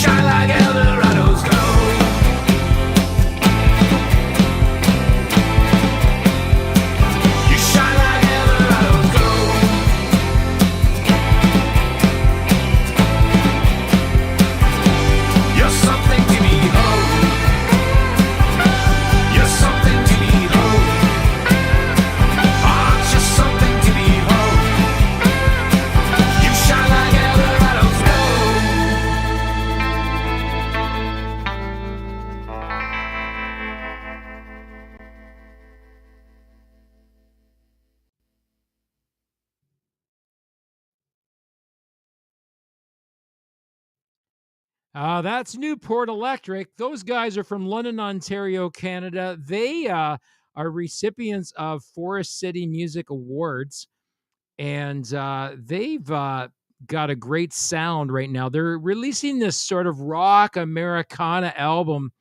shine like Eldorado's gold. You shine like Eldorado's gold. You're something to behold. You're something to behold. Oh, just something to behold. You shine like Eldorado's gold. That's Newport Electric. Those guys are from London, Ontario, Canada. They are recipients of Forest City Music Awards, and they've got a great sound right now. They're releasing this sort of rock Americana album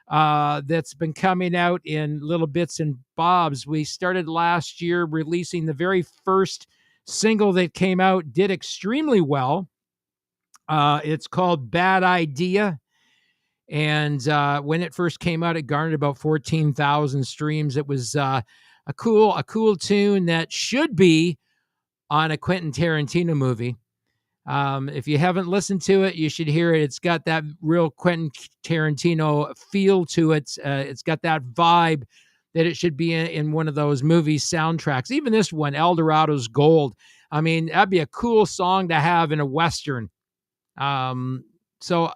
that's been coming out in little bits and bobs. We started last year releasing the very first single that came out, did extremely well. It's called Bad Idea. And when it first came out, it garnered about 14,000 streams. It was a cool tune that should be on a Quentin Tarantino movie. If you haven't listened to it, you should hear it. It's got that real Quentin Tarantino feel to it. It's got that vibe that it should be in one of those movie soundtracks. Even this one, Eldorado's Gold. I mean, that'd be a cool song to have in a Western. So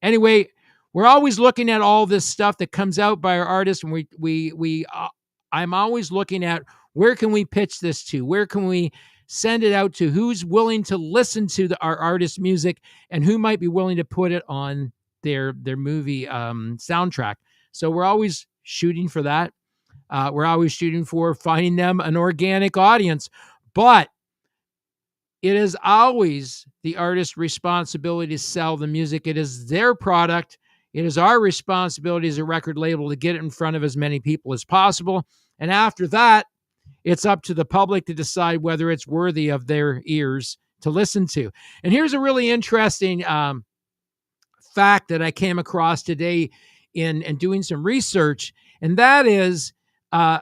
anyway, we're always looking at all this stuff that comes out by our artists, and I'm always looking at where can we pitch this to? Where can we send it out to? Who's willing to listen to our artist music, and who might be willing to put it on their movie soundtrack? So we're always shooting for that. We're always shooting for finding them an organic audience, but it is always the artist's responsibility to sell the music. It is their product. It is our responsibility as a record label to get it in front of as many people as possible. And after that, it's up to the public to decide whether it's worthy of their ears to listen to. And here's a really interesting fact that I came across today in doing some research, and that is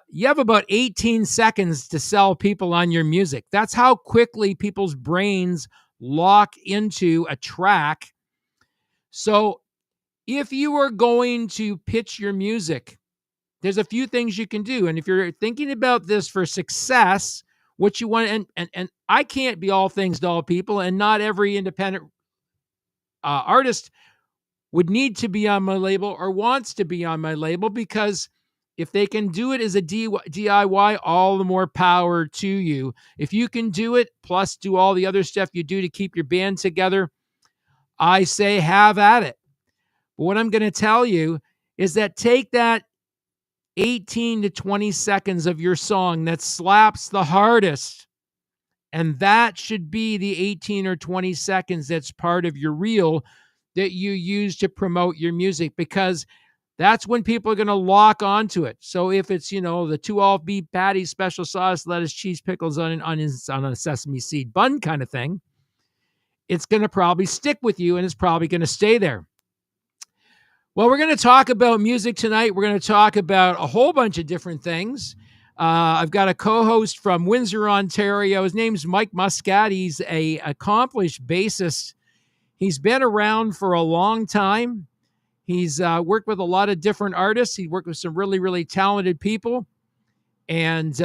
you have about 18 seconds to sell people on your music. That's how quickly people's brains lock into a track. So if you are going to pitch your music, there's a few things you can do. And if you're thinking about this for success, what you want, and I can't be all things to all people, and not every independent artist would need to be on my label or wants to be on my label, because if they can do it as a DIY, all the more power to you. If you can do it, plus do all the other stuff you do to keep your band together, I say have at it. But what I'm going to tell you is that take that 18 to 20 seconds of your song that slaps the hardest, and that should be the 18 or 20 seconds that's part of your reel that you use to promote your music, because that's when people are going to lock onto it. So if it's, the 2 all beef patty, special sauce, lettuce, cheese, pickles, onions on a sesame seed bun kind of thing, it's going to probably stick with you, and it's probably going to stay there. Well, we're going to talk about music tonight. We're going to talk about a whole bunch of different things. I've got a co-host from Windsor, Ontario. His name's Mike Muscat. He's an accomplished bassist. He's been around for a long time. He's worked with a lot of different artists. He worked with some really, really talented people. And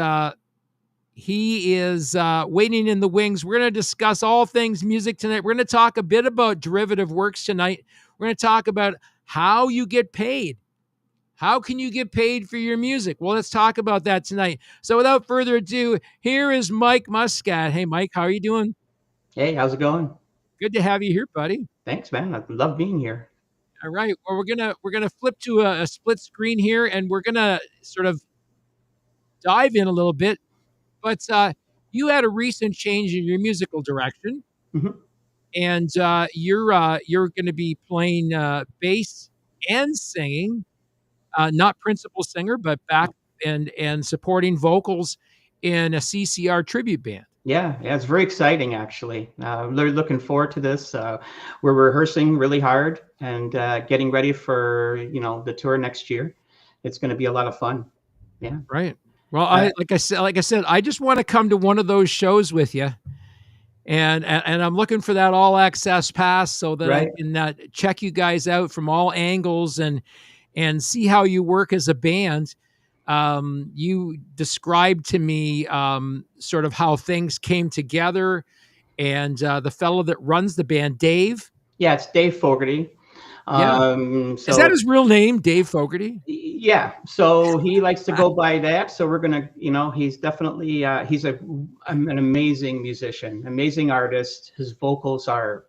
he is waiting in the wings. We're going to discuss all things music tonight. We're going to talk a bit about derivative works tonight. We're going to talk about how you get paid. How can you get paid for your music? Well, let's talk about that tonight. So without further ado, here is Mike Muscat. Hey, Mike, how are you doing? Hey, how's it going? Good to have you here, buddy. Thanks, man. I love being here. All right. Well, we're gonna flip to a split screen here, and we're gonna sort of dive in a little bit. But you had a recent change in your musical direction, Mhm. and you're going to be playing bass and singing, not principal singer, but back and supporting vocals in a CCR tribute band. Yeah, yeah, it's very exciting actually. Really looking forward to this. We're rehearsing really hard and getting ready for the tour next year. It's going to be a lot of fun. Yeah. Right. Well, Uh, I like I said, I just want to come to one of those shows with you, and I'm looking for that all access pass so that I right. can check you guys out from all angles and see how you work as a band. You described to me sort of how things came together, and the fellow that runs the band, Dave. Yeah, it's Dave Fogarty. Yeah, is So that his real name, Dave Fogarty? yeah, so he likes to go by that. So we're gonna, he's definitely he's an amazing musician, amazing artist. His vocals are,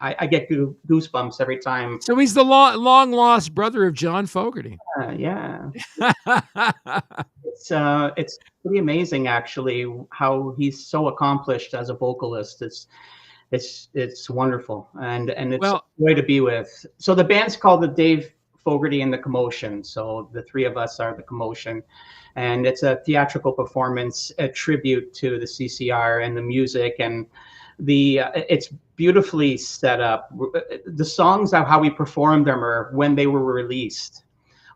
I get goosebumps every time. So he's the long lost brother of John Fogerty. Yeah, it's pretty amazing actually how he's so accomplished as a vocalist. It's wonderful, and it's a Well, joy to be with. So the band's called the Dave Fogarty and the Commotion. So the three of us are the Commotion, and it's a theatrical performance, a tribute to the CCR and the music, and it's beautifully set up. The songs of how we performed them are when they were released,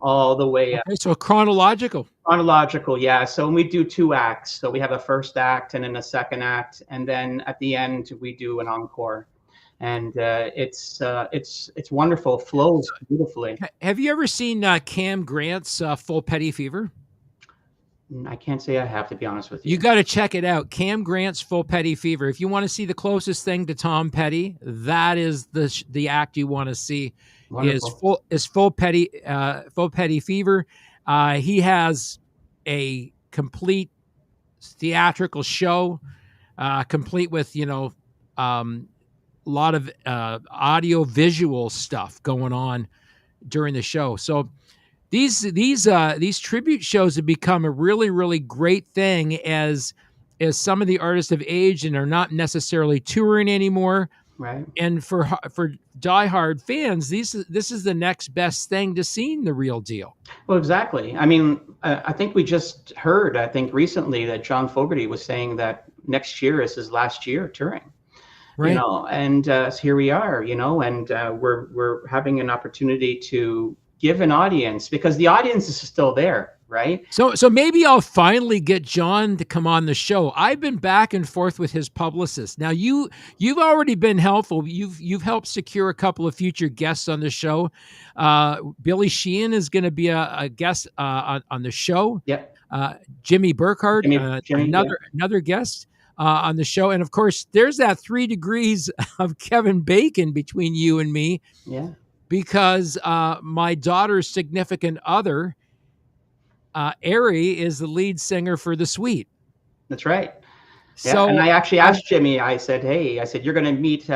all the way okay, so chronological. chronological. Yeah. So when we do two acts, so we have a first act and then a second act, and then at the end we do an encore, and it's wonderful. It flows beautifully. Have you ever seen Cam Grant's Full Petty Fever? I can't say I have, to be honest with You you. got to check it out. Cam Grant's Full Petty Fever. If you want to see the closest thing to Tom Petty, that is the act you want to see. Wonderful. Full Petty Fever. He has a complete theatrical show, complete with a lot of audio visual stuff going on during the show. So these tribute shows have become a really great thing as some of the artists have aged and are not necessarily touring anymore. Right. And for diehard fans, this is the next best thing to seeing the real deal. Well, exactly. I mean, I think we just heard, I think recently, that John Fogerty was saying that next year is his last year touring. Right. And so here we are, and we're having an opportunity to give an audience, because the audience is still there, right? So maybe I'll finally get John to come on the show. I've been back and forth with his publicist. Now you've already been helpful. You've helped secure a couple of future guests on the show. Billy Sheehan is going to be a guest on the show. Yep. Jimmy Burkhardt, Jimmy, yeah. another guest on the show, and of course there's that 3 degrees of Kevin Bacon between you and me. Yeah. Because my daughter's significant other, Ari, is the lead singer for The Sweet. That's right. Yeah, So and I actually asked Jimmy, I said, hey, you're going to meet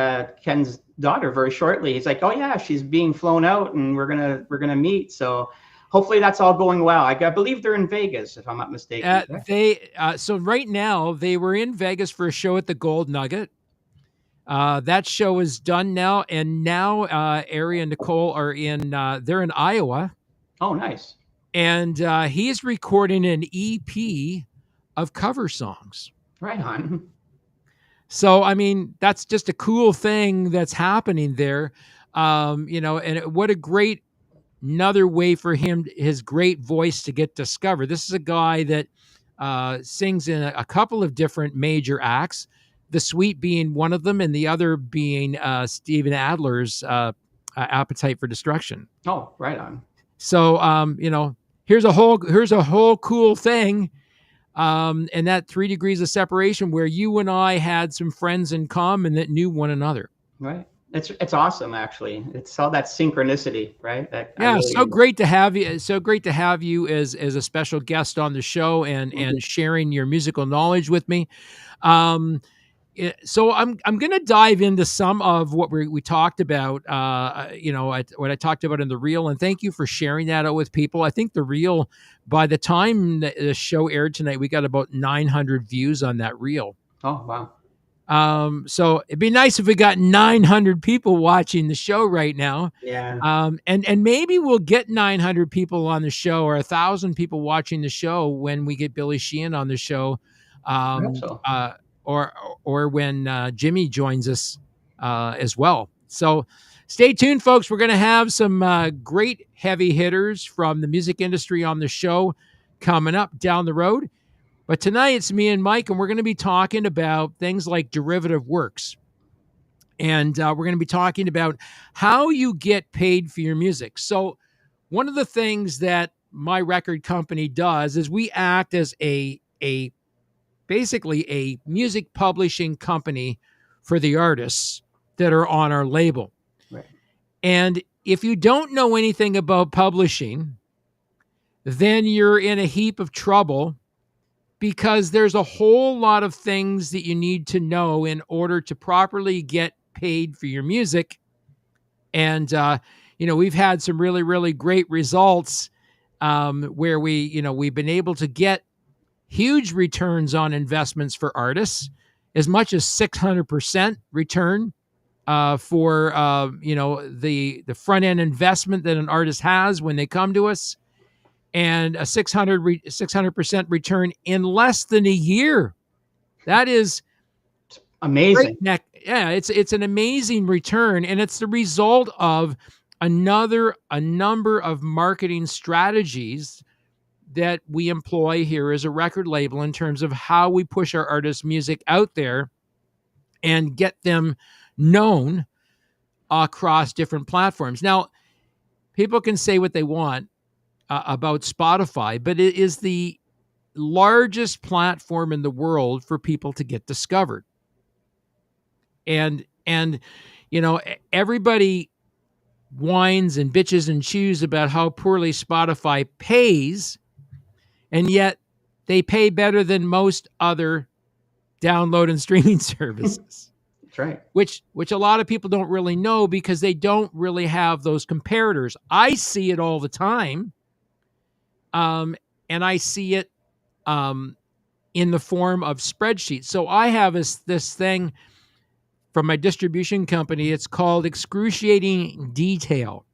Ken's daughter very shortly. He's like, oh yeah, she's being flown out and we're going to meet. So hopefully that's all going well. I believe they're in Vegas, if I'm not mistaken. so right now they were in Vegas for a show at the Gold Nugget. That show is done now, and now Ari and Nicole are they're in Iowa. Oh, nice. And he's recording an EP of cover songs. Right on. So, I mean, that's just a cool thing that's happening there. And what a great another way for him, his great voice to get discovered. This is a guy that sings in a couple of different major acts, The Sweet being one of them, and the other being Steven Adler's Appetite for Destruction. Oh, right on. So, here's a whole cool thing. And that 3 degrees of separation where you and I had some friends in common that knew one another. Right. It's awesome, actually. It's all that synchronicity, right? Yeah, so great to have you. So great to have you as a special guest on the show and sharing your musical knowledge with me. So I'm going to dive into some of what we talked about, what I talked about in the reel, and thank you for sharing that out with people. I think the reel, by the time the show aired tonight, we got about 900 views on that reel. Oh, wow. So it'd be nice if we got 900 people watching the show right now. Yeah. And maybe we'll get 900 people on the show or 1,000 people watching the show when we get Billy Sheehan on the show. I hope so. or when Jimmy joins us as well. So stay tuned, folks. We're going to have some great heavy hitters from the music industry on the show coming up down the road. But tonight it's me and Mike, and we're going to be talking about things like derivative works. And we're going to be talking about how you get paid for your music. So one of the things that my record company does is we act as basically a music publishing company for the artists that are on our label. Right. And if you don't know anything about publishing, then you're in a heap of trouble, because there's a whole lot of things that you need to know in order to properly get paid for your music. And, we've had some really, really great results where we've been able to get huge returns on investments for artists, as much as 600% return for the front end investment that an artist has when they come to us, and a 600% return in less than a year. That is amazing. Yeah, it's an amazing return, and it's the result of a number of marketing strategies that we employ here as a record label in terms of how we push our artists' music out there and get them known across different platforms. Now, people can say what they want about Spotify, but it is the largest platform in the world for people to get discovered. And everybody whines and bitches and chews about how poorly Spotify pays, and yet they pay better than most other download and streaming services. That's right. Which a lot of people don't really know, because they don't really have those comparators. I see it all the time. And I see it in the form of spreadsheets. So I have this thing from my distribution company. It's called Excruciating Detail.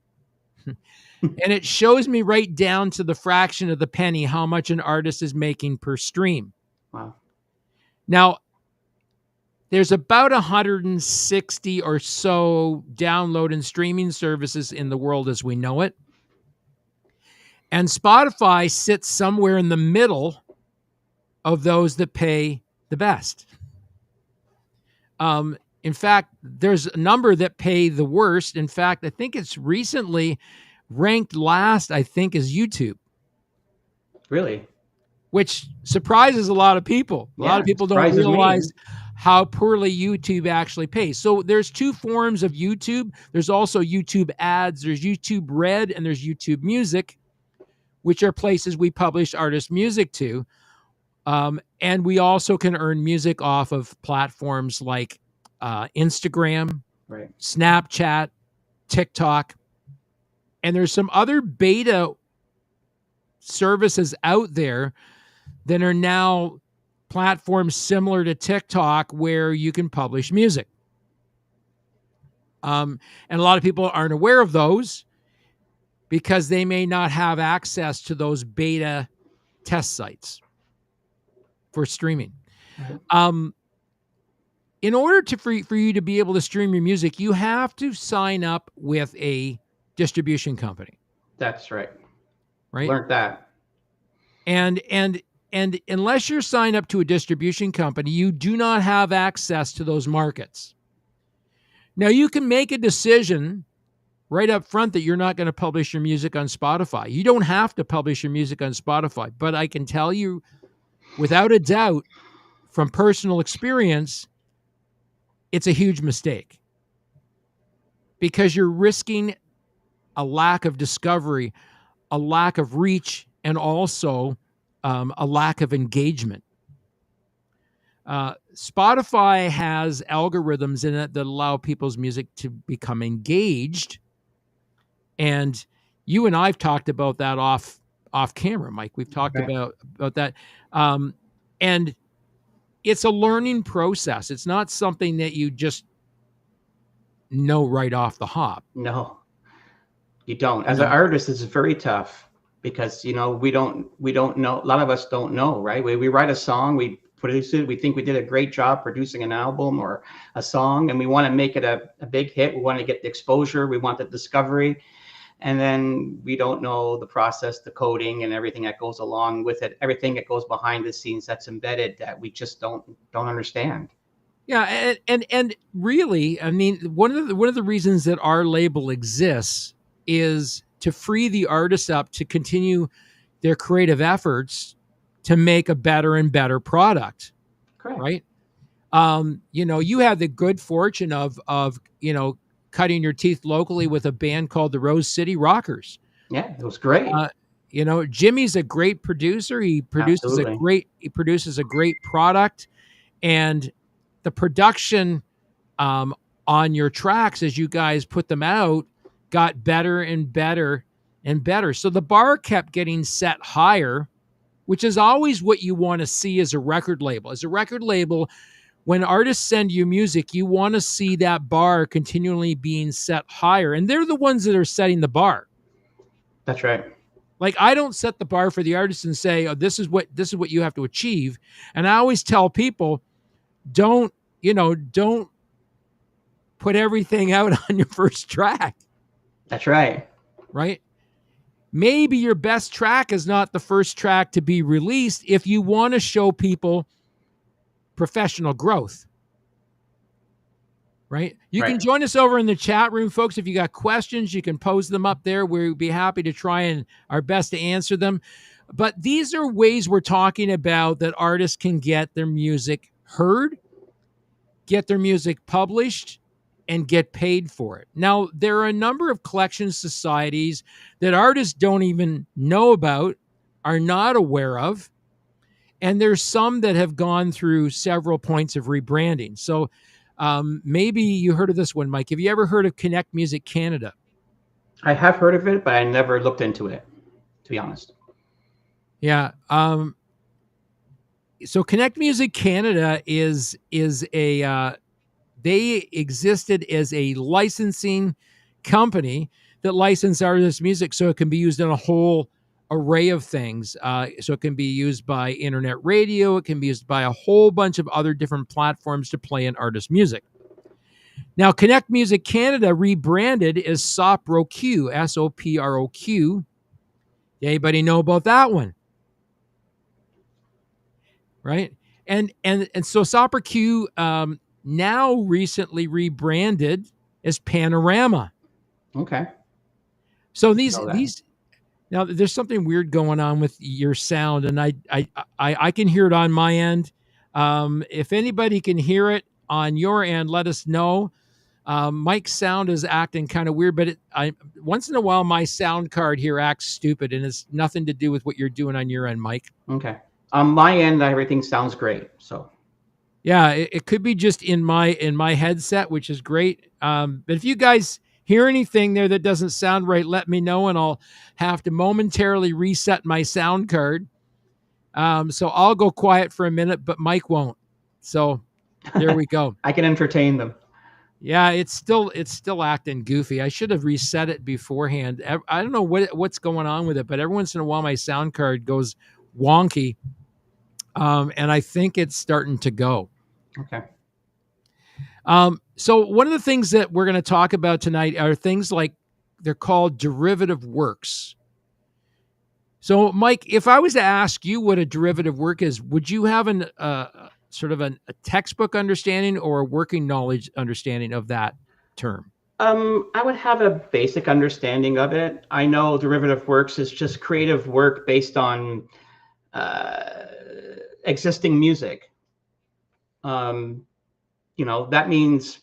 And it shows me right down to the fraction of the penny how much an artist is making per stream. Wow. Now, there's about 160 or so download and streaming services in the world as we know it. And Spotify sits somewhere in the middle of those that pay the best. In fact, there's a number that pay the worst. In fact, I think it's recently ranked last, is YouTube. Really? Which surprises a lot of people. A lot of people don't realize how poorly YouTube actually pays. So there's two forms of YouTube. There's also YouTube ads. There's YouTube Red, and there's YouTube Music, which are places we publish artist music to. And we also can earn music off of platforms like Instagram, right, Snapchat, TikTok. And there's some other beta services out there that are now platforms similar to TikTok where you can publish music. And a lot of people aren't aware of those because they may not have access to those beta test sites for streaming. In order for you to be able to stream your music, you have to sign up with a distribution company. That's right. Right? Learned that. And unless you're signed up to a distribution company, you do not have access to those markets. Now, you can make a decision right up front that you're not going to publish your music on Spotify. You don't have to publish your music on Spotify, but I can tell you without a doubt from personal experience, it's a huge mistake because you're risking a lack of discovery, a lack of reach, and also a lack of engagement. Spotify has algorithms in it that allow people's music to become engaged. And you and I've talked about that off camera, Mike. We've talked about that. And it's a learning process. It's not something that you just know right off the hop. No, you don't. As an artist, it's very tough because, we don't know. A lot of us don't know, right? We write a song, we produce it. We think we did a great job producing an album or a song, and we want to make it a big hit. We want to get the exposure. We want the discovery. And then we don't know the process, the coding, and everything that goes along with it, everything that goes behind the scenes that's embedded that we just don't understand. Yeah, and really, I mean, one of the reasons that our label exists is to free the artists up to continue their creative efforts to make a better and better product, Correct. right? You have the good fortune of cutting your teeth locally with a band called the Rose City Rockers. Yeah, it was great. Jimmy's a great producer. He produces Absolutely. a great product, and the production on your tracks as you guys put them out got better and better and better. So the bar kept getting set higher, which is always what you want to see as a record label. As a record label, when artists send you music, you want to see that bar continually being set higher. And they're the ones that are setting the bar. That's right. Like, I don't set the bar for the artist and say, oh, this is what you have to achieve. And I always tell people, don't put everything out on your first track. That's right. Right? Maybe your best track is not the first track to be released if you want to show people professional growth. Right? You can join us over in the chat room, folks. If you got questions, you can pose them up there. We'd be happy to try and our best to answer them. But these are ways we're talking about that artists can get their music heard, get their music published, and get paid for it. Now, there are a number of collection societies that artists don't even know about, are not aware of, and there's some that have gone through several points of rebranding. So maybe you heard of this one, Mike. Have you ever heard of Connect Music Canada? I have heard of it, but I never looked into it, to be honest. Yeah. So Connect Music Canada is a they existed as a licensing company that licensed artists' music so it can be used in a whole array of things. So it can be used by internet radio. It can be used by a whole bunch of other different platforms to play an artist's music. Now, Connect Music Canada rebranded as SOPROQ, SOPROQ. Anybody know about that one? Right? And so SOPROQ now recently rebranded as Panorama. Okay. So these now there's something weird going on with your sound, and I can hear it on my end. If anybody can hear it on your end, let us know. Mike's sound is acting kind of weird, but once in a while my sound card here acts stupid, and it's nothing to do with what you're doing on your end, Mike. Okay. On my end, everything sounds great. So. Yeah, it could be just in my headset, which is great. But if you guys hear anything there that doesn't sound right, let me know, and I'll have to momentarily reset my sound card. So I'll go quiet for a minute, but Mike won't. So there we go. I can entertain them. Yeah, it's still acting goofy. I should have reset it beforehand. I don't know what's going on with it, but every once in a while my sound card goes wonky, and I think it's starting to go. Okay. So one of the things that we're going to talk about tonight are things like they're called derivative works. So, Mike, if I was to ask you what a derivative work is, would you have sort of a textbook understanding or a working knowledge understanding of that term? I would have a basic understanding of it. I know derivative works is just creative work based on existing music. That means,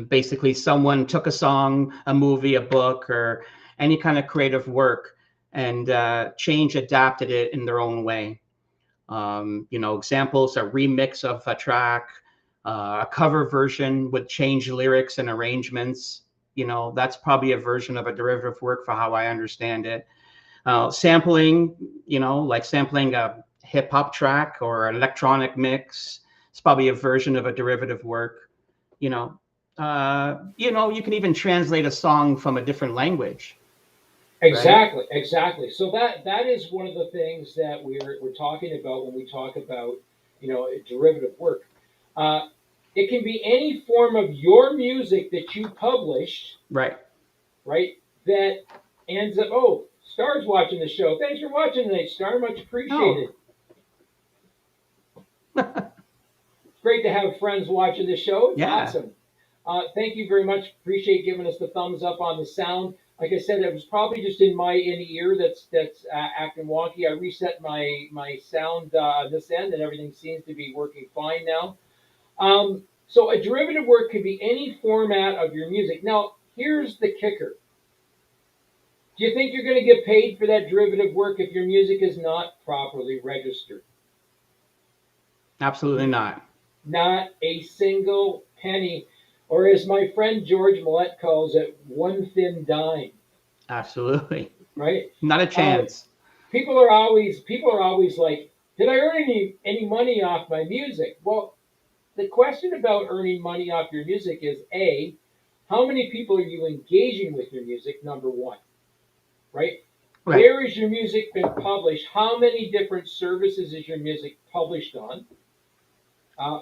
basically someone took a song, a movie, a book, or any kind of creative work and adapted it in their own way. Examples are remix of a track, a cover version with changed lyrics and arrangements. That's probably a version of a derivative work for how I understand it. Sampling, like sampling a hip hop track or an electronic mix. It's probably a version of a derivative work. You can even translate a song from a different language. Exactly, exactly. So that is one of the things that we're talking about when we talk about derivative work. Uh, it can be any form of your music that you published, Right. right? That ends up, oh, Star's watching the show. Thanks for watching tonight, Star. Much Oh. appreciated. It's great to have friends watching the show. It's Yeah. awesome. Thank you very much. Appreciate giving us the thumbs up on the sound. Like I said, it was probably just in my ear that's acting wonky. I reset my sound this end, and everything seems to be working fine now. So a derivative work could be any format of your music. Now, here's the kicker. Do you think you're going to get paid for that derivative work if your music is not properly registered? Absolutely not. Not a single penny. Or as my friend George Millette calls it, one thin dime, Absolutely. right? Not a Uh, chance. people are always like, did I earn any money off my music? Well, the question about earning money off your music is A, how many people are you engaging with your music? Number one, right? Right. Where is your music been published? How many different services is your music published on?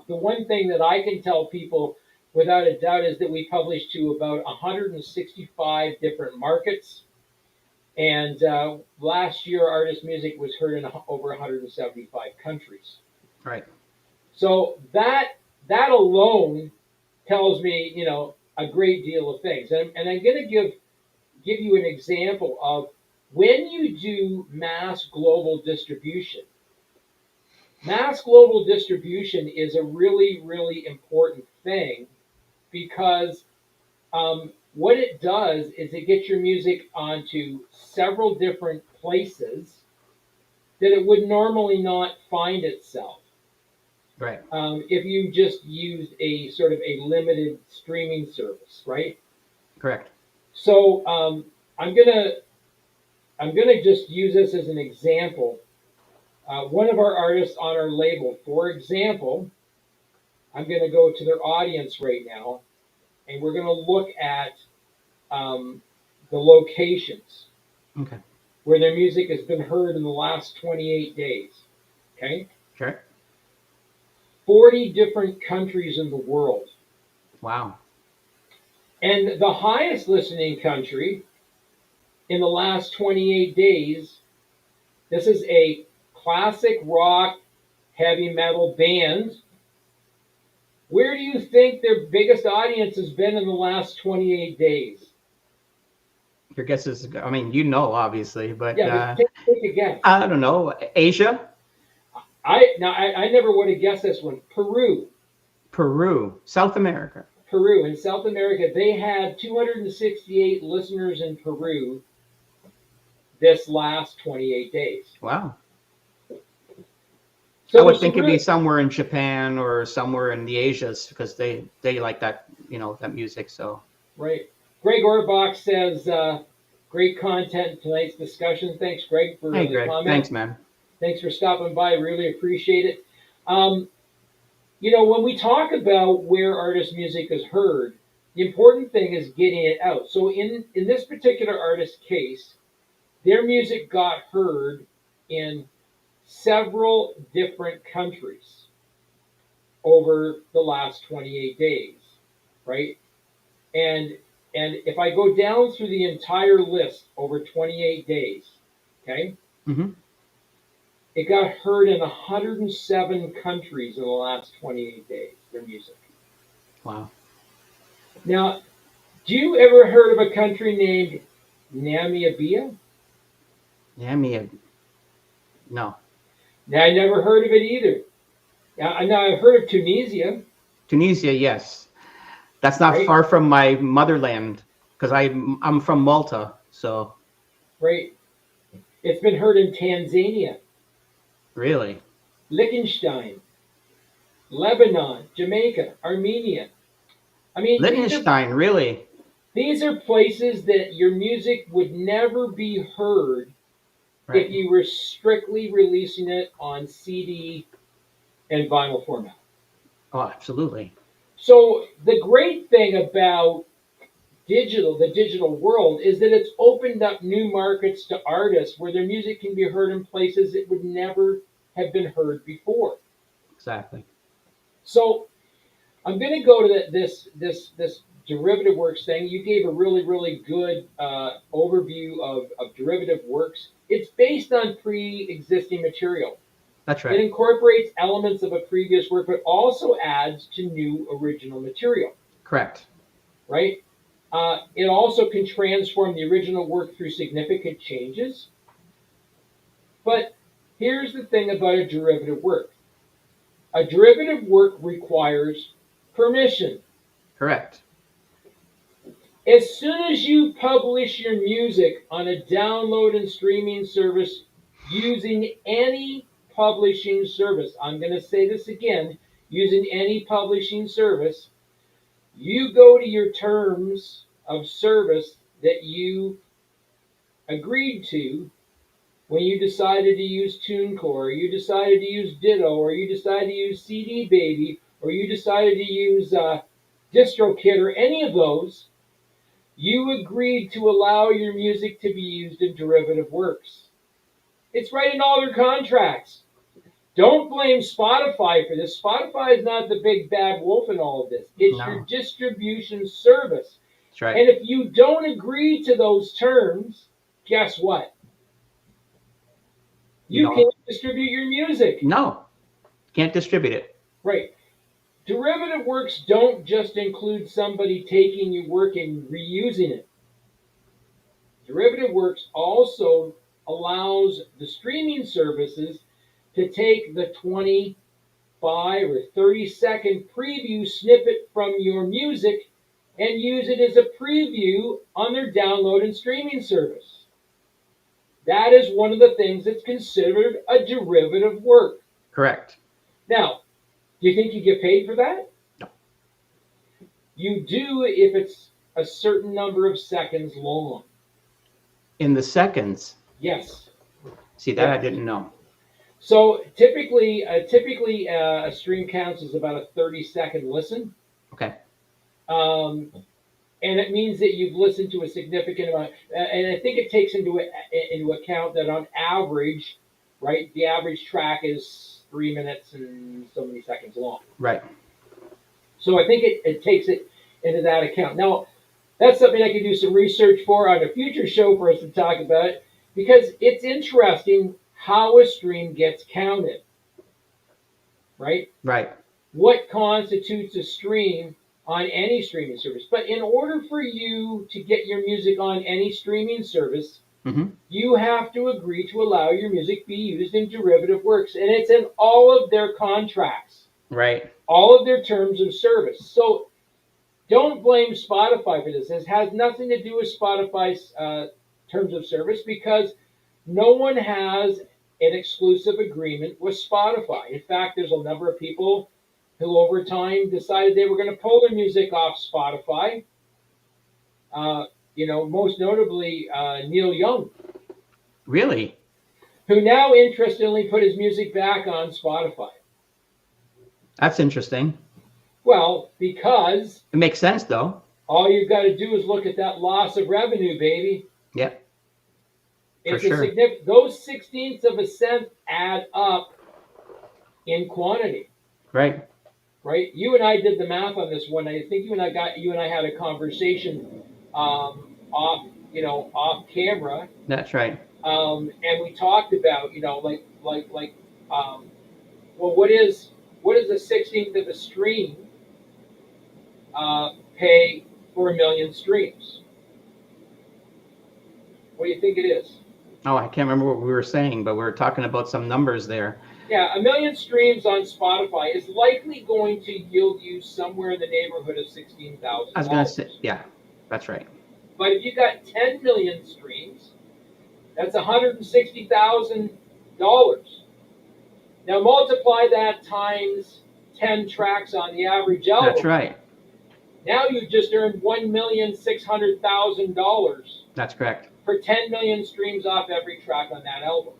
The one thing that I can tell people without a doubt is that we publish to about 165 different markets. And last year, artist music was heard in over 175 countries. Right. So that alone tells me, a great deal of things. And I'm going to give you an example of when you do mass global distribution. Mass global distribution is a really, really important thing because what it does is it gets your music onto several different places that it would normally not find itself Right. if you just used a sort of a limited streaming service, right? Correct. So I'm gonna just use this as an example. One of our artists on our label, for example, I'm going to go to their audience right now, and we're going to look at um, the locations Okay. where their music has been heard in the last 28 days. Okay? Sure. 40 different countries in the world. Wow. And the highest listening country in the last 28 days, this is a classic rock heavy metal band. Where do you think their biggest audience has been in the last 28 days? Your guess is, I mean, obviously, but Yeah, but take a guess. I don't know. Asia? I never would have guessed this one. Peru. Peru? South America? Peru in South America, they had 268 listeners in Peru this last 28 days. Wow. So I would think it'd be somewhere in Japan or somewhere in the Asias because they like that, that music. So right. Greg Orbach says, great content in tonight's discussion. Thanks, Greg, for hey, the Greg, comment. thanks, man. Thanks for stopping by. Really appreciate it. When we talk about where artist music is heard, the important thing is getting it out. So in this particular artist's case, their music got heard in several different countries over the last 28 days, right? And if I go down through the entire list over 28 days, okay, Mm-hmm. it got heard in 107 countries in the last 28 days, their music. Wow. Now, do you ever heard of a country named Namibia? Yeah, me. No. Now, I never heard of it either. Now, I've heard of Tunisia, Tunisia, yes. That's not right? far from my motherland because I'm from Malta. So Right. It's been heard in Tanzania, really, Liechtenstein, Lebanon, Jamaica, Armenia. I mean, Liechtenstein, really. these are places that your music would never be heard if Right. you were strictly releasing it on CD and vinyl format. Oh, absolutely. So the great thing about the digital world, is that it's opened up new markets to artists where their music can be heard in places it would never have been heard before. Exactly. So I'm going to go to this derivative works thing. You gave a really good overview of derivative works. It's based on pre-existing material. That's It right. incorporates elements of a previous work, but also adds to new original material. Correct. Right? It also can transform the original work through significant changes. But here's the thing about a derivative work. A derivative work requires permission. Correct. As soon as you publish your music on a download and streaming service using any publishing service, I'm going to say this again, using any publishing service, you go to your terms of service that you agreed to when you decided to use TuneCore, or you decided to use Ditto, or you decided to use CD Baby, or you decided to use DistroKid, or any of those. You agreed to allow your music to be used in derivative works. It's right in all their contracts. Don't blame Spotify for this. Spotify is not the big bad wolf in all of this. It's your No. distribution service. That's right. And if you don't agree to those terms, guess what? You No. can't distribute your music. No. Can't distribute it. Right. Derivative works don't just include somebody taking your work and reusing it. Derivative works also allows the streaming services to take the 25 or 30-second preview snippet from your music and use it as a preview on their download and streaming service. That is one of the things that's considered a derivative work. Correct. Now, do you think you get paid for that? No. You do if it's a certain number of seconds long. In the seconds. Yes. See, that I Yes. didn't know. So typically, a stream counts as about a 30-second listen, Okay. and it means that you've listened to a significant amount. And I think it takes into account that on average, right, the average track is 3 minutes and so many seconds long. Right. So I think it takes it into that account. Now, that's something I could do some research for on a future show for us to talk about, because it's interesting how a stream gets counted, right? Right. What constitutes a stream on any streaming service? But in order for you to get your music on any streaming service, Mm-hmm. you have to agree to allow your music be used in derivative works. And it's in all of their contracts, Right. all of their terms of service. So don't blame Spotify for this. This has nothing to do with Spotify's terms of service, because no one has an exclusive agreement with Spotify. In fact, there's a number of people who over time decided they were going to pull their music off Spotify. Most notably Neil Young, Really? who now interestingly put his music back on Spotify. That's interesting. Well, because It makes sense, though. all you've got to do is look at that loss of revenue, baby. Yep. It's For sure. those 16ths of a cent add up in quantity, Right. right? You and I did the math on this one. I think you and I had a conversation off camera, That's right. and we talked about what is a 16th of a stream pay for a million streams? What do you think it is? Oh, I can't remember what we were saying, but we were talking about some numbers there. Yeah, a million streams on Spotify is likely going to yield you somewhere in the neighborhood of $16,000. I was going to say, yeah, that's right. But if you got 10 million streams, that's $160,000. Now multiply that times 10 tracks on the average album. That's right. Now you've just earned $1,600,000 That's correct. for 10 million streams off every track on that album.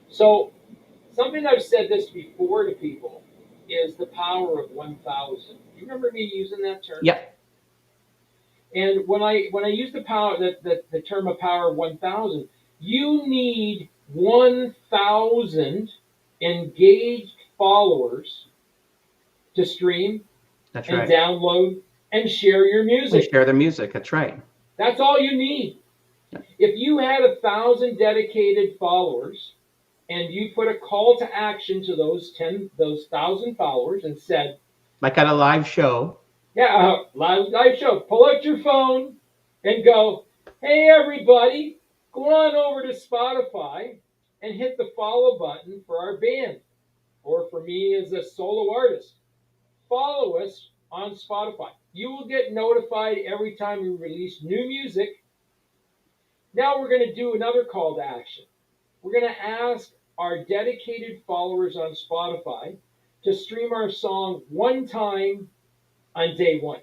So, something I've said this before to people is the power of 1,000. Do you remember me using that term? Yep. And when I use the term of power 1,000, you need 1,000 engaged followers to stream That's and right. download and share your And music. share the music. That's right. That's all you need. If you had 1,000 dedicated followers and you put a call to action to those 1,000 followers and said, Like at a live show. yeah, live show, pull out your phone and go, hey everybody, go on over to Spotify and hit the follow button for our band, or for me as a solo artist. Follow us on Spotify. You will get notified every time we release new music. Now we're going to do another call to action. We're going to ask our dedicated followers on Spotify to stream our song one time on day one.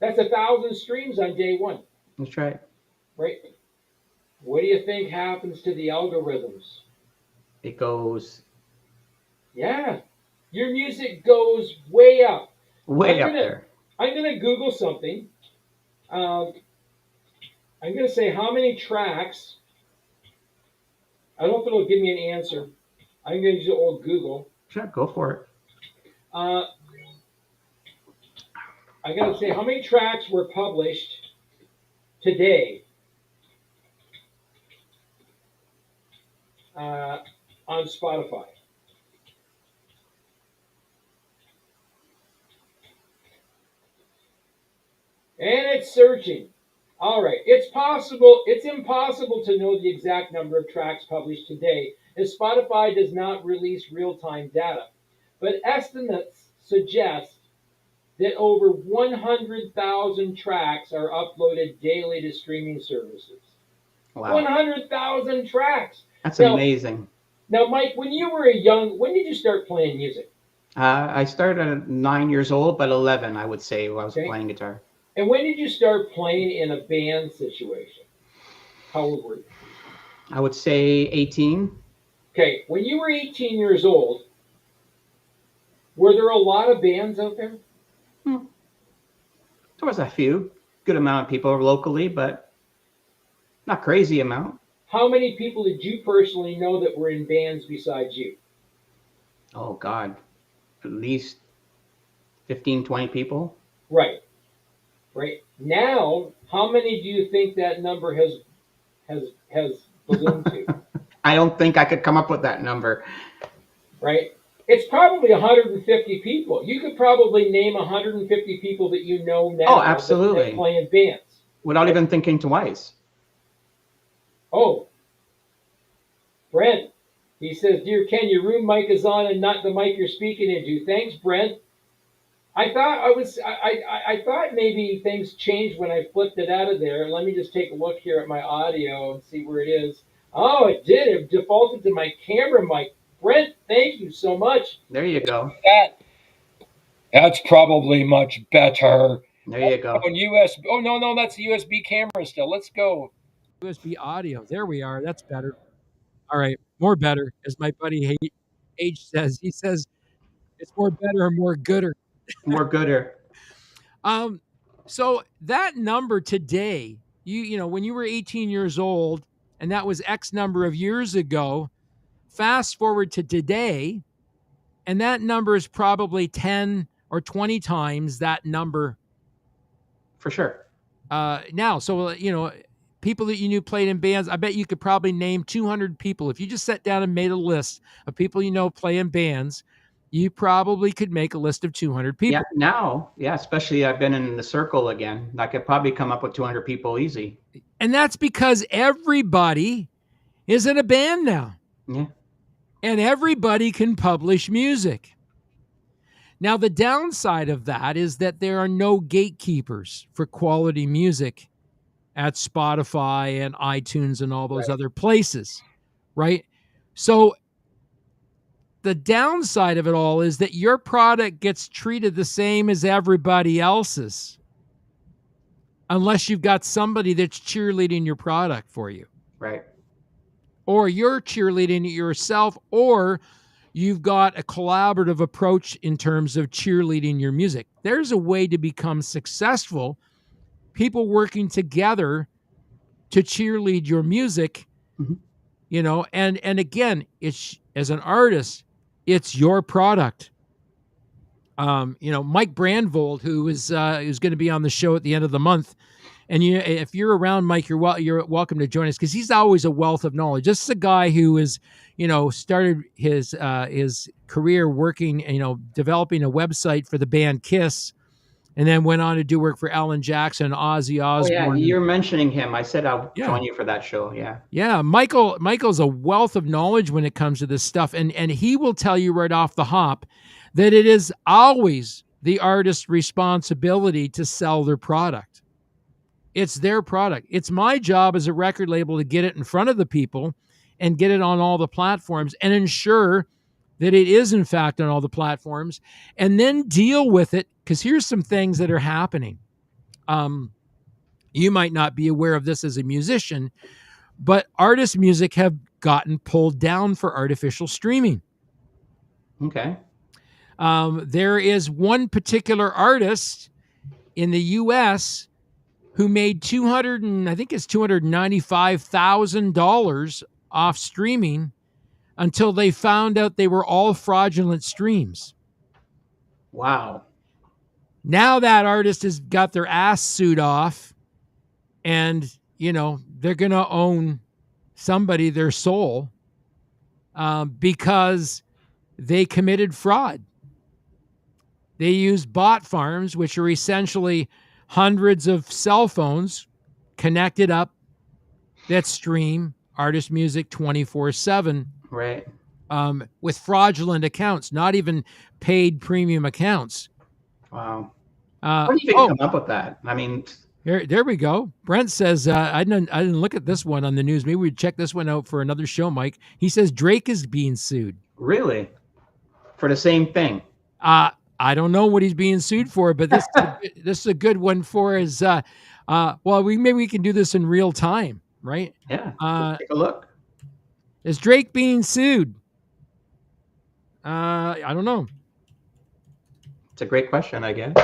That's 1,000 streams on day one, That's right. right? What do you think happens to the algorithms? It goes Yeah, your music goes way up. way up there. I'm gonna Google something. Um, I'm gonna say how many tracks. I don't know if it'll give me an answer. I'm gonna use old Google. Sure, go for it. Uh, I'm gonna say how many tracks were published today on Spotify. And it's searching. All right. It's impossible to know the exact number of tracks published today, as Spotify does not release real-time data. But estimates suggest that over 100,000 tracks are uploaded daily to streaming services. Wow. 100,000 tracks. That's Now- amazing. Now, Mike, when did you start playing music? I started at 9 years old, but 11, I would say, when I was Okay. playing guitar. And when did you start playing in a band situation? How old were you? I would say 18. Okay, when you were 18 years old, were there a lot of bands out there? There was a few, good amount of people locally, but not crazy amount. How many people did you personally know that were in bands besides you? Oh God, at least 15, 20 people. Right. Right. Now, how many do you think that number has ballooned to? I don't think I could come up with that number. Right? It's probably 150 people. You could probably name 150 people that you know now Oh, absolutely. that play in bands. Without even thinking twice. Oh, Brent. He says, "Dear Ken, your room mic is on and not the mic you're speaking into." Thanks, Brent. I thought maybe things changed when I flipped it out of there. Let me just take a look here at my audio and see where it is. Oh, it did. It defaulted to my camera mic. Brent, thank you so much. There you go. That's probably much better. There you go. On USB. Oh no, that's a USB camera still. Let's go. USB audio. There we are. That's better. All right, more better, as my buddy H says. He says it's more better or more gooder. More gooder. So that number today, you know, when you were 18 years old, and that was X number of years ago, fast forward to today, and that number is probably 10 or 20 times that number For sure. now. So, you know, people that you knew played in bands, I bet you could probably name 200 people. If you just sat down and made a list of people you know play in bands, you probably could make a list of 200 people. Yeah, now, yeah, especially I've been in the circle again. I could probably come up with 200 people easy. And that's because everybody is in a band now. Yeah. And everybody can publish music. Now, the downside of that is that there are no gatekeepers for quality music at Spotify and iTunes and all those other places, right? So the downside of it all is that your product gets treated the same as everybody else's, unless you've got somebody that's cheerleading your product for you, Right. or you're cheerleading it yourself, or You've got a collaborative approach in terms of cheerleading your music. There's a way to become successful, people working together to cheerlead your music, Mhm. and again, it's, as an artist, it's your product. Mike Brandvold, who is going to be on the show at the end of the month, and if you're around Mike, you're welcome to join us, because he's always a wealth of knowledge. This is a guy who is, started his career working, developing a website for the band Kiss, and then went on to do work for Alan Jackson, Ozzy Oh yeah, Osbourne. you're mentioning him. I said I'll Yeah. join you for that show. Yeah. Yeah, Michael's a wealth of knowledge when it comes to this stuff, and he will tell you right off the hop that it is always the artist's responsibility to sell their product. It's their product. It's my job as a record label to get it in front of the people and get it on all the platforms and ensure that it is in fact on all the platforms, and then deal with it, because here's some things that are happening. You might not be aware of this as a musician, but artist music have gotten pulled down for artificial streaming. Okay. There is one particular artist in the U.S. who made $295,000 off streaming until they found out they were all fraudulent streams. Wow. Now that artist has got their ass suit off, and they're going to own somebody their soul because they committed fraud. They used bot farms, which are essentially hundreds of cell phones connected up that stream artist music 24/7 Right. with fraudulent accounts, not even paid premium accounts. Wow. How do you even come up with that? I mean, There we go. Brent says, I didn't look at this one on the news. Maybe we'd check this one out for another show, Mike. He says Drake is being sued. really? For the same thing? I don't know what he's being sued for, but this is a good one for his. Maybe we can do this in real time, right? Yeah. Let's take a look. Is Drake being sued? I don't know. It's a great question, I guess.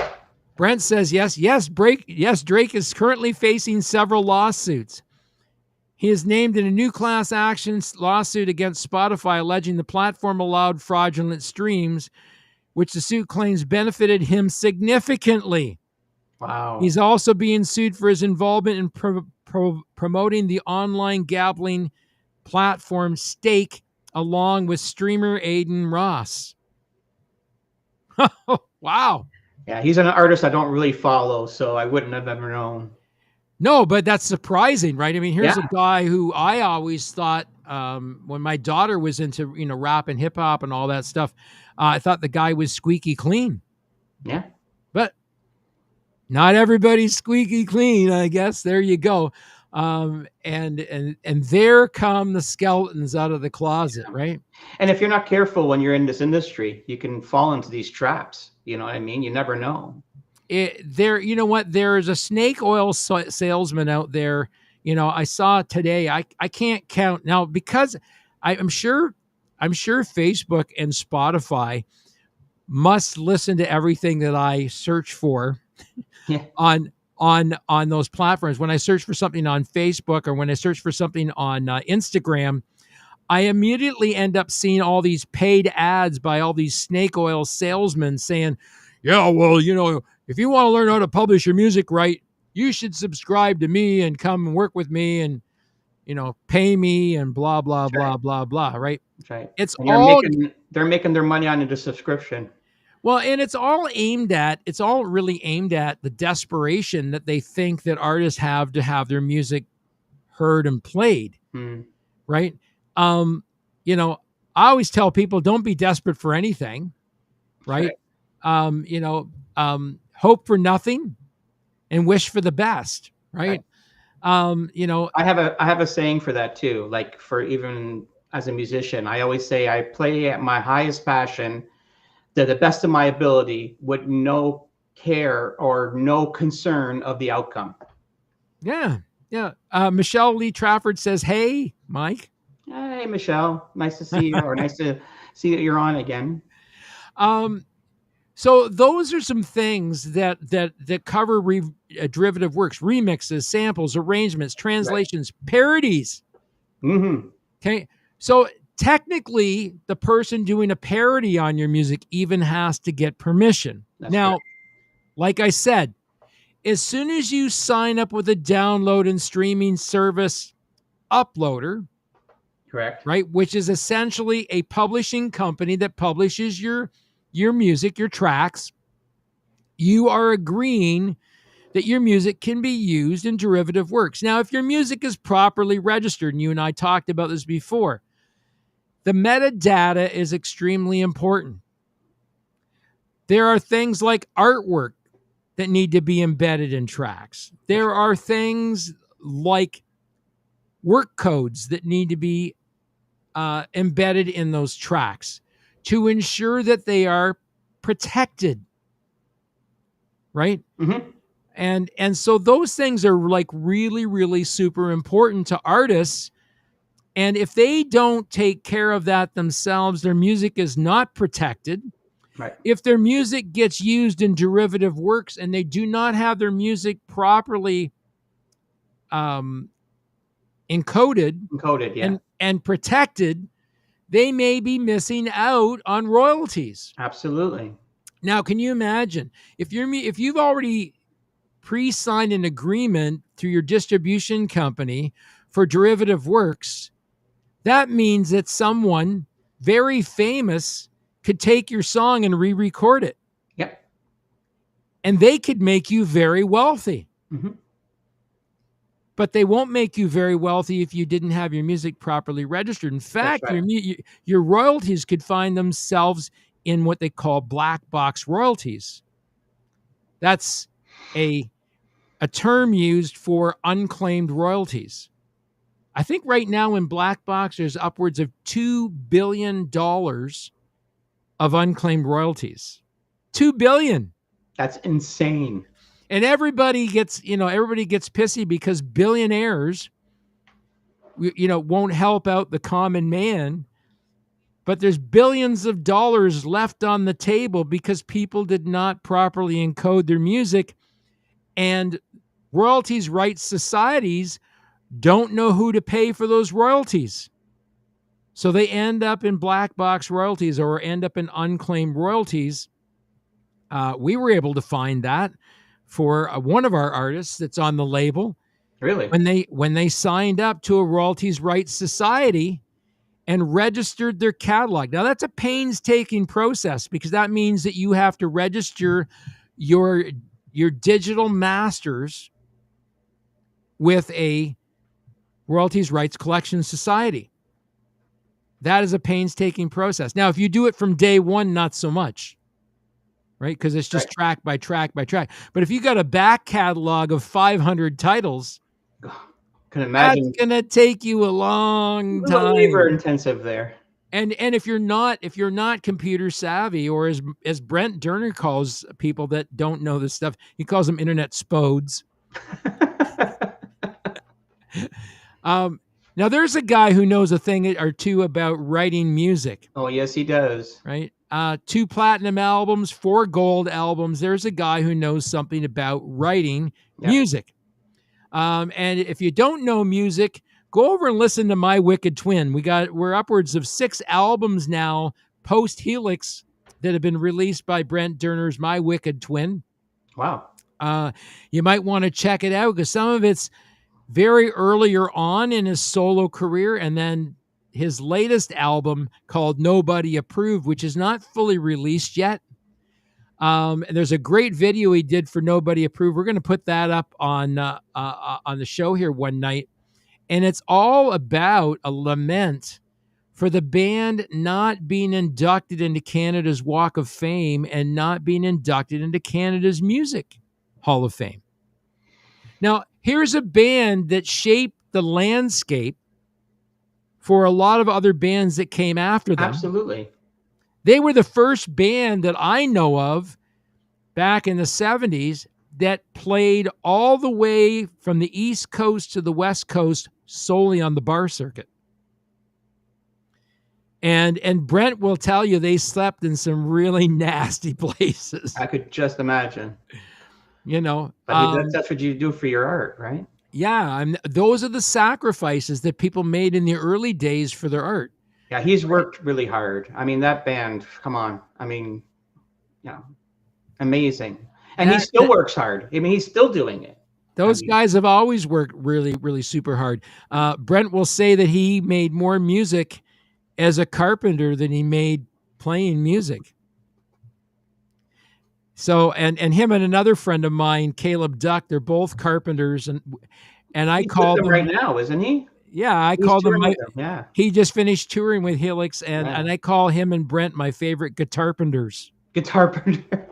Brent says yes. Drake is currently facing several lawsuits. He is named in a new class action lawsuit against Spotify, alleging the platform allowed fraudulent streams, which the suit claims benefited him significantly. Wow. He's also being sued for his involvement in promoting the online gambling platform Stake, along with streamer Aiden Ross. Wow. Yeah, he's an artist I don't really follow, so I wouldn't have ever known. No, but that's surprising, right? I mean, here's Yeah. a guy who I always thought, when my daughter was into, rap and hip hop and all that stuff, I thought the guy was squeaky clean. Yeah. But not everybody's squeaky clean, I guess. There you go. And there come the skeletons out of the closet, right? And if you're not careful when you're in this industry, you can fall into these traps. You know what I mean? You never know. You know what? There is a snake oil salesman out there. I saw today. I can't count now, because I'm sure Facebook and Spotify must listen to everything that I search for Yeah. on those platforms. When I search for something on Facebook or when I search for something on Instagram, I immediately end up seeing all these paid ads by all these snake oil salesmen saying, yeah, well, if you want to learn how to publish your music right, you should subscribe to me and come and work with me and, pay me and blah, blah, blah, right. blah, blah, right? That's right. It's And all they're making their money on the subscription. well, and it's all really aimed at the desperation that they think that artists have to have their music heard and played, right? I always tell people, don't be desperate for anything, right? Hope for nothing and wish for the best, right? I have a saying for that too. Like, for even as a musician, I always say I play at my highest passion to the best of my ability with no care or no concern of the outcome. Yeah. Michelle Lee Trafford says, hey, Mike. Hey, Michelle, nice to see you, or nice to See that you're on again. So those are some things that cover derivative works, remixes, samples, arrangements, translations, parodies. Mm-hmm. Okay. So technically, the person doing a parody on your music even has to get permission. That's Now, correct. like I said, as soon as you sign up with a download and streaming service uploader, Correct. right, which is essentially a publishing company that publishes your music, your tracks, you are agreeing that your music can be used in derivative works. Now, if your music is properly registered, and you and I talked about this before, the metadata is extremely important. There are things like artwork that need to be embedded in tracks. There are things like work codes that need to be embedded in those tracks to ensure that they are protected, right? Mm-hmm. And so those things are like really, really super important to artists. And if they don't take care of that themselves, their music is not protected. Right. If their music gets used in derivative works and they do not have their music properly encoded Encoded, yeah. and protected, they may be missing out on royalties. Absolutely. Now, can you imagine if you've already pre-signed an agreement through your distribution company for derivative works, that means that someone very famous could take your song and re-record it. Yep. And they could make you very wealthy. Mm-hmm. But they won't make you very wealthy if you didn't have your music properly registered. In fact, right. your royalties could find themselves in what they call black box royalties. That's a term used for unclaimed royalties. I think right now in black box, there's upwards of $2 billion of unclaimed royalties. $2 billion. That's insane. And everybody gets pissy because billionaires, won't help out the common man. But there's billions of dollars left on the table because people did not properly encode their music, and royalties rights societies don't know who to pay for those royalties. So they end up in black box royalties or end up in unclaimed royalties. We were able to find that for one of our artists that's on the label. Really? When they signed up to a royalties rights society and registered their catalog. Now, that's a painstaking process because that means that you have to register your digital masters with a royalties rights collection society. That is a painstaking process. Now, if you do it from day one, not so much, right? Because it's just track by track by track. But if you got a back catalog of 500 titles, can imagine that's going to take you a long time. Labor intensive there. And if you're not computer savvy, or as Brent Durner calls people that don't know this stuff, he calls them internet spodes. Now there's a guy who knows a thing or two about writing music. Oh, yes, he does. Right? 2 platinum albums, 4 gold albums. There's a guy who knows something about writing music. And if you don't know music, go over and listen to My Wicked Twin. We're upwards of 6 albums now post Helix that have been released by Brent Durner's My Wicked Twin. Wow. You might want to check it out because some of it's very earlier on in his solo career, and then his latest album called Nobody Approved, which is not fully released yet. And there's a great video he did for Nobody Approved. We're going to put that up on the show here one night. And it's all about a lament for the band not being inducted into Canada's Walk of Fame and not being inducted into Canada's Music Hall of Fame. Now, here's a band that shaped the landscape for a lot of other bands that came after them. Absolutely. They were the first band that I know of back in the 70s that played all the way from the East Coast to the West Coast solely on the bar circuit. And Brent will tell you they slept in some really nasty places. I could just imagine. You know, But that's what you do for your art, right? yeah, and those are the sacrifices that people made in the early days for their art. Yeah, he's worked really hard. I mean, that band, come on. I mean, yeah, amazing. And he still works hard. I mean, he's still doing it. Those guys have always worked really, really super hard. Brent will say that he made more music as a carpenter than he made playing music. So, and him and another friend of mine, Caleb Duck, they're both carpenters, and I He's call with them right now, isn't he? Yeah, I He's call them touring my. with them, yeah. He just finished touring with Helix, and Yeah. I call him and Brent my favorite guitarpenters. Guitarpenter.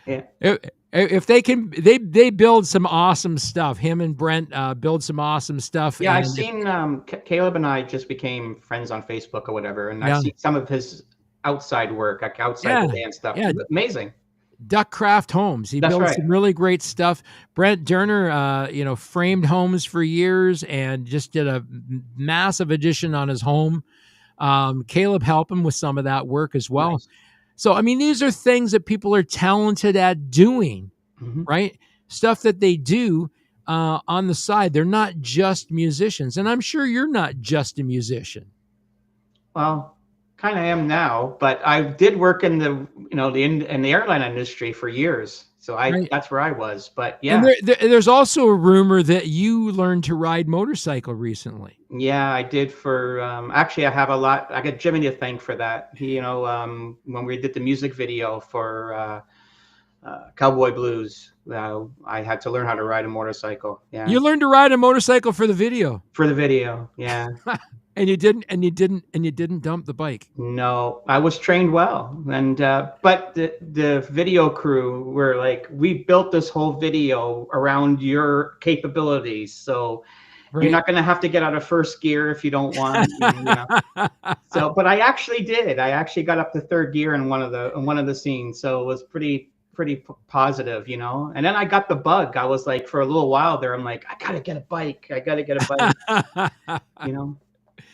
Yeah. If they can, they build some awesome stuff. Him and Brent build some awesome stuff. Yeah, I've and seen Caleb and I just became friends on Facebook or whatever, and Yeah. I've seen some of his outside work, like outside the band stuff. Yeah. Amazing. Duckcraft Homes. He That's builds right. some really great stuff. Brent Durner, framed homes for years and just did a massive addition on his home. Caleb helped him with some of that work as well. Nice. So, I mean, these are things that people are talented at doing, Mhm. right? Stuff that they do on the side. They're not just musicians. And I'm sure you're not just a musician. Well, kind of am now, but I did work in the in the airline industry for years, so Right. that's where I was. But yeah, And there's also a rumor that you learned to ride motorcycle recently. yeah, I did for actually I have a lot. I got Jimmy to thank for that. He, when we did the music video for Cowboy Blues, I had to learn how to ride a motorcycle. Yeah, You learned to ride a motorcycle for the video. for the video. Yeah. And you didn't dump the bike. No, I was trained well, and but the video crew were like, we built this whole video around your capabilities, so you're not going to have to get out of first gear if you don't want. So, but I actually did. I actually got up to third gear in one of the scenes, so it was pretty positive, And then I got the bug. I was like, for a little while there, I'm like, I gotta get a bike.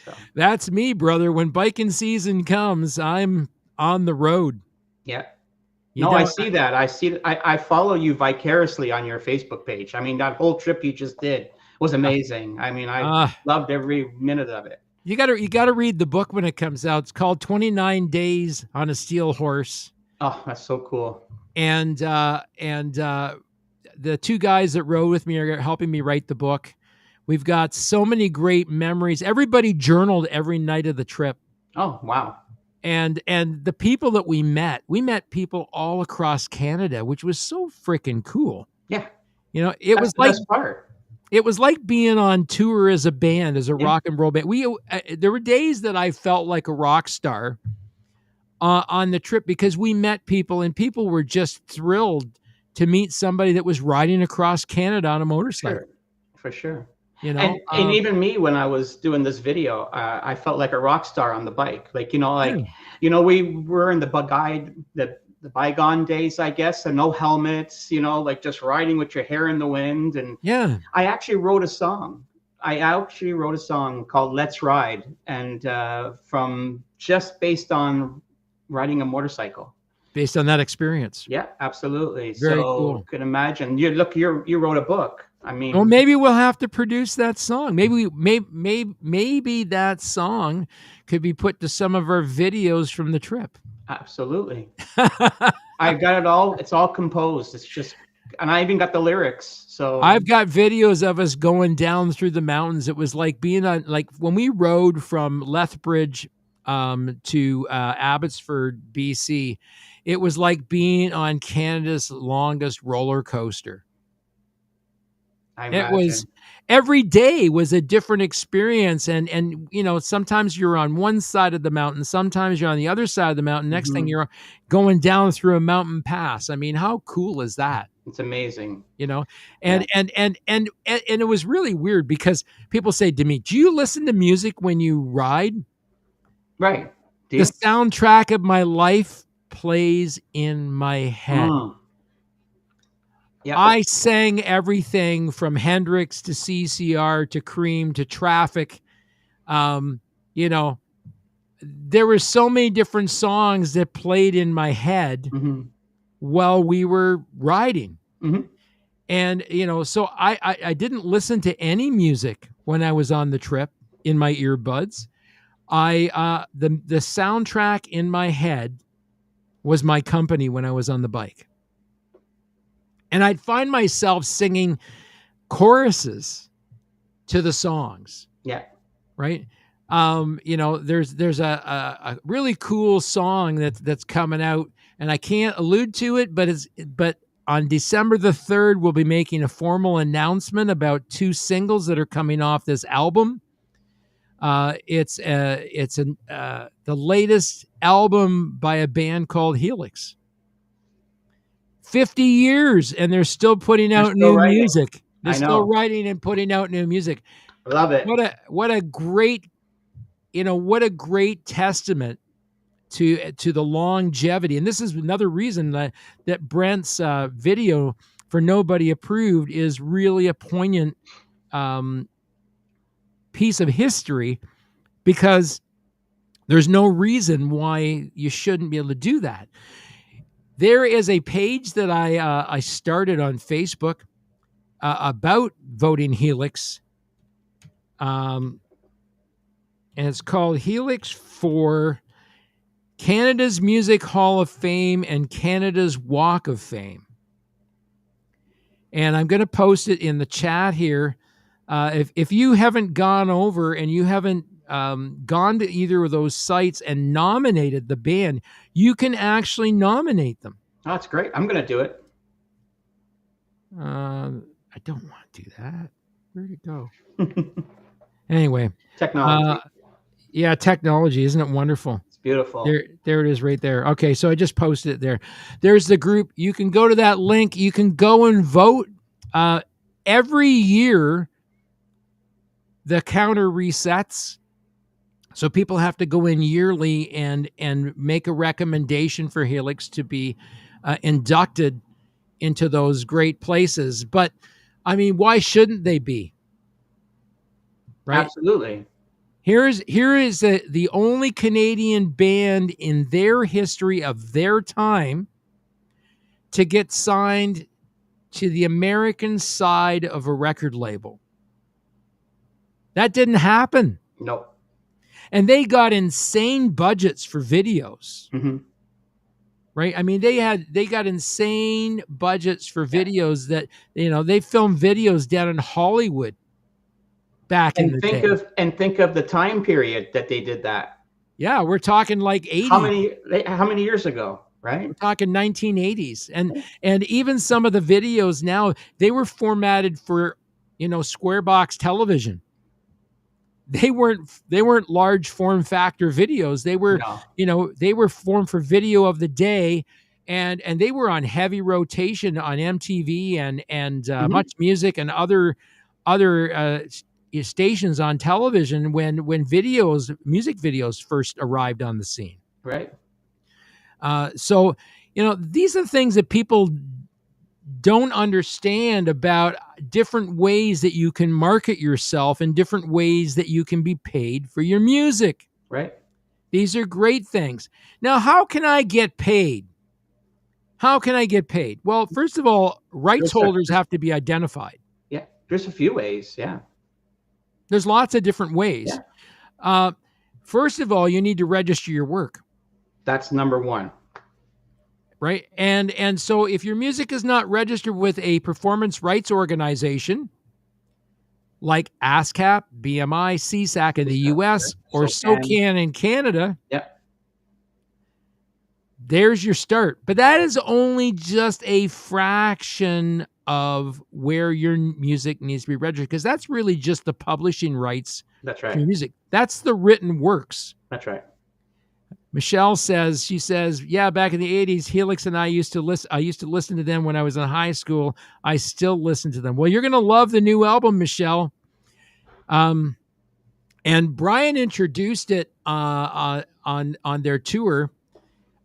So. That's me, brother. When biking season comes, I'm on the road. Yeah. I see that. I follow you vicariously on your Facebook page. I mean, that whole trip you just did was amazing. I mean, I loved every minute of it. You gotta read the book when it comes out. It's called 29 Days on a Steel Horse. Oh, that's so cool. And the two guys that rode with me are helping me write the book. We've got so many great memories. Everybody journaled every night of the trip. Oh, wow. And the people that we met people all across Canada, which was so freaking cool. Yeah. It was the like best part. It was like being on tour as a band, as a rock and roll band. There were days that I felt like a rock star on the trip because we met people and people were just thrilled to meet somebody that was riding across Canada on a motorcycle. For sure. And even me, when I was doing this video, I felt like a rock star on the bike. Like, we were in the bygone days, I guess, and no helmets, like just riding with your hair in the wind. And I actually wrote a song. Called Let's Ride, and just based on riding a motorcycle. Based on that experience. Yeah, absolutely. Very cool. You can imagine. You wrote a book. I mean, well, maybe we'll have to produce that song. Maybe that song could be put to some of our videos from the trip. Absolutely. I got it all. It's all composed. It's just, and I even got the lyrics. So I've got videos of us going down through the mountains. It was like being on, like when we rode from Lethbridge to Abbotsford, BC. It was like being on Canada's longest roller coaster. It was, every day was a different experience. And sometimes you're on one side of the mountain, sometimes you're on the other side of the mountain. Next thing you're going down through a mountain pass. I mean, how cool is that? It's amazing. And it was really weird because people say to me, do you listen to music when you ride? Right. The soundtrack of my life plays in my head. Yep. I sang everything from Hendrix to CCR to Cream to Traffic. you know, there were so many different songs that played in my head Hmm. while we were riding. Hmm. And, so I didn't listen to any music when I was on the trip in my earbuds. The soundtrack in my head was my company when I was on the bike. And I'd find myself singing choruses to the songs, Yeah. right? There's a really cool song that's coming out, and I can't allude to it, but on December the 3rd, we'll be making a formal announcement about 2 singles that are coming off this album. It's the latest album by a band called Helix. 50 years, and they're still putting They're out still new writing. music. They're I still know. writing and putting out new music. Love it. What a great, what a great testament to the longevity. And this is another reason that Brent's video for Nobody Approved is really a poignant piece of history, because there's no reason why you shouldn't be able to do that. There is a page that I started on Facebook about voting Helix, and it's called Helix for Canada's Music Hall of Fame and Canada's Walk of Fame. And I'm going to post it in the chat here. If you haven't gone over and you haven't gone to either of those sites and nominated the band, you can actually nominate them. Oh, that's great. I'm going to do it. I don't want to do that. Where'd it go? Anyway. Technology. Yeah, technology. Isn't it wonderful? It's beautiful. There it is right there. Okay, so I just posted it there. There's the group. You can go to that link. You can go and vote. Every year, the counter resets. So people have to go in yearly and make a recommendation for Helix to be inducted into those great places. But, I mean, why shouldn't they be? Right? Absolutely. Here is the only Canadian band in their history of their time to get signed to the American side of a record label. That didn't happen. No. And they got insane budgets for videos. Mm-hmm. Right? I mean, they got insane budgets for videos that, they filmed videos down in Hollywood back in the day. Think of the time period that they did that. Yeah, we're talking like 80. How many years ago, right? We're talking 1980s. And even some of the videos now, they were formatted for, square box television. They weren't large form factor videos. They were, they were formed for video of the day, and they were on heavy rotation on MTV and Much Music and other stations on television when music videos first arrived on the scene. Right. So, these are things that people don't understand about different ways that you can market yourself and different ways that you can be paid for your music. Right. These are great things. Now, how can I get paid? Well, first of all, rights holders have to be identified. Yeah. There's a few ways. Yeah. There's lots of different ways. Yeah. First of all, you need to register your work. That's number one. Right. And so if your music is not registered with a performance rights organization like ASCAP, BMI, CSAC in the US, or SOCAN in Canada, there's your start. But that is only just a fraction of where your music needs to be registered, because that's really just the publishing rights. That's right. For your music. That's the written works. That's right. Michelle says, yeah, back in the 80s, Helix and I used to listen to them when I was in high school. I still listen to them. Well, you're going to love the new album, Michelle. And Brian introduced it on their tour.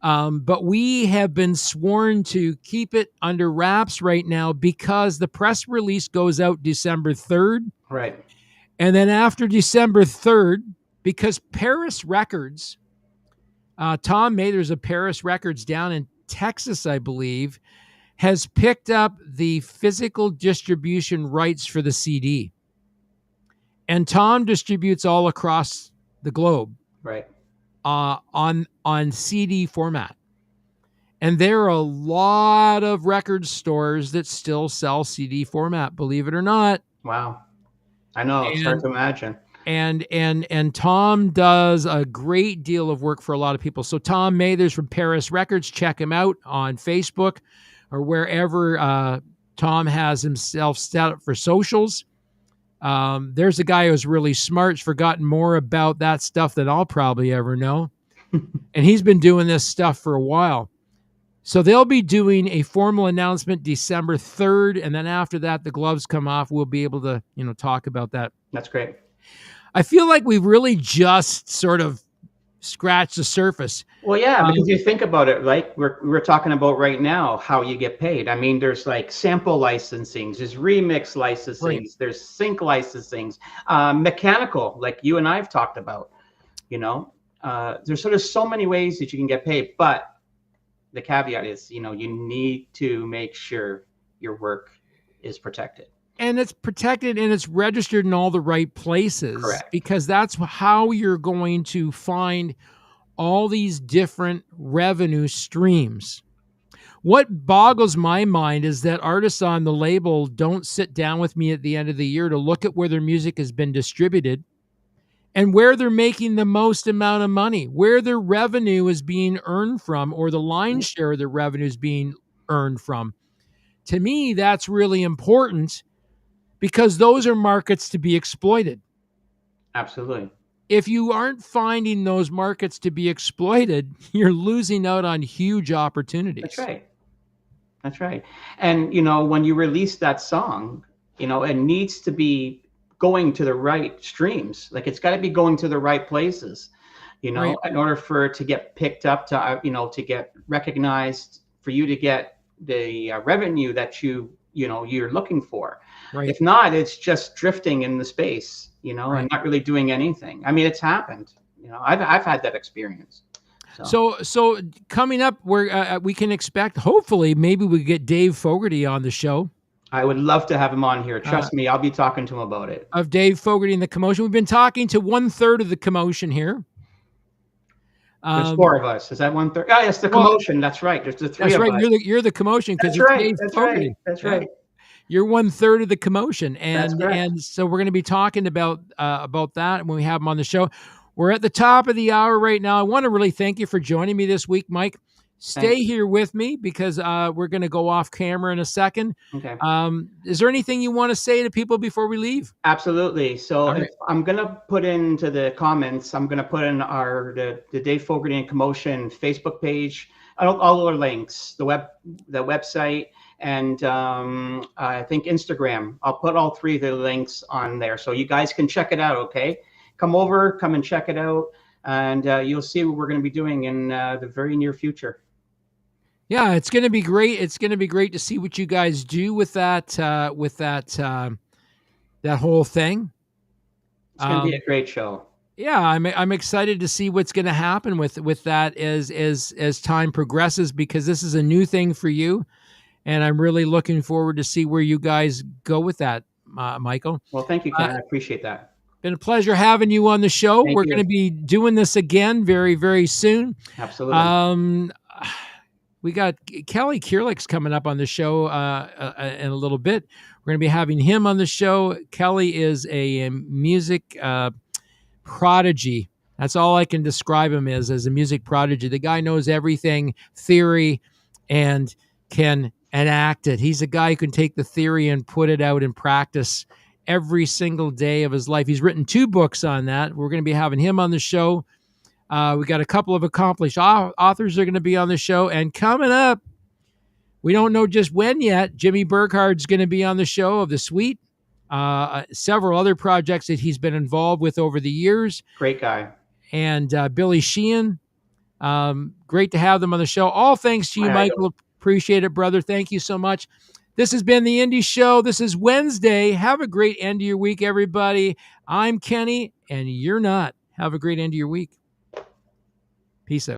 But we have been sworn to keep it under wraps right now because the press release goes out December 3rd. Right. And then after December 3rd, because Paris Records, Tom Mathers of Paris Records down in Texas, I believe, has picked up the physical distribution rights for the CD. And Tom distributes all across the globe Right. on CD format. And there are a lot of record stores that still sell CD format, believe it or not. Wow. I know. It's hard to imagine. And Tom does a great deal of work for a lot of people. So Tom Mathers from Paris Records, check him out on Facebook or wherever Tom has himself set up for socials. There's a guy who's really smart, has forgotten more about that stuff than I'll probably ever know. And he's been doing this stuff for a while. So they'll be doing a formal announcement December 3rd. And then after that, the gloves come off. We'll be able to, talk about that. That's great. I feel like we've really just sort of scratched the surface. Well, yeah, because you think about it, like we're talking about right now, how you get paid. I mean, there's like sample licensings, there's remix licensings, Right. There's sync licensings, mechanical, like you and I've talked about. There's sort of so many ways that you can get paid, but the caveat is, you need to make sure your work is protected. And it's protected and it's registered in all the right places. Correct. Because that's how you're going to find all these different revenue streams. What boggles my mind is that artists on the label don't sit down with me at the end of the year to look at where their music has been distributed and where they're making the most amount of money, where their revenue is being earned from, or the lion's share of their revenue is being earned from. To me, that's really important because those are markets to be exploited. Absolutely. If you aren't finding those markets to be exploited, you're losing out on huge opportunities. That's right. That's right. And, when you release that song, it needs to be going to the right streams. Like it's got to be going to the right places, Right. in order for it to get picked up, to get recognized, for you to get the revenue that you're looking for. Right. If not, it's just drifting in the space, and not really doing anything. I mean, it's happened. I've had that experience. So coming up, where we can expect, hopefully, maybe we get Dave Fogarty on the show. I would love to have him on here. Trust me, I'll be talking to him about it. Of Dave Fogarty and the Commotion. We've been talking to 1/3 of the Commotion here. There's 4 of us. Is that 1/3? Oh, yes, the Commotion. That's right. There's the 3 That's of right. us. You're the Commotion because That's you're right. Dave That's Fogarty. right. That's Yeah. right. You're 1/3 of the Commotion, That's and correct. and so we're going to be talking about that when we have him on the show. We're at the top of the hour right now. I want to really thank you for joining me this week, Mike. Stay here with me because we're going to go off camera in a second. Okay. Is there anything you want to say to people before we leave? Absolutely. So All right. I'm going to put into the comments, I'm going to put in the Dave Fogarty and Commotion Facebook page, all our links, the website, and I think Instagram. I'll put all 3 of the links on there so you guys can check it out. Okay. Come and check it out, and you'll see what we're going to be doing in the very near future. Yeah, it's going to be great. It's going to be great to see what you guys do with that that whole thing. It's going to be a great show. Yeah, I'm excited to see what's going to happen with that as time progresses, because this is a new thing for you, and I'm really looking forward to see where you guys go with that, Michael. Well, thank you, Ken. I appreciate that. Been a pleasure having you on the show. Thank We're you. going to be doing this again very, very soon. Absolutely. We got Kelly Kierlich's coming up on the show in a little bit. We're going to be having him on the show. Kelly is a music prodigy. That's all I can describe him as a music prodigy. The guy knows everything theory and can enact it. He's a guy who can take the theory and put it out in practice every single day of his life. He's written 2 books on that. We're going to be having him on the show. We got a couple of accomplished authors that are going to be on the show. And coming up, we don't know just when yet, Jimmy Burkhardt's going to be on the show of The Suite. Several other projects that he's been involved with over the years. Great guy. And Billy Sheehan. Great to have them on the show. All thanks to you, Michael. Appreciate it, brother. Thank you so much. This has been the Indie Show. This is Wednesday. Have a great end of your week, everybody. I'm Kenny, and you're not. Have a great end of your week. Peace out.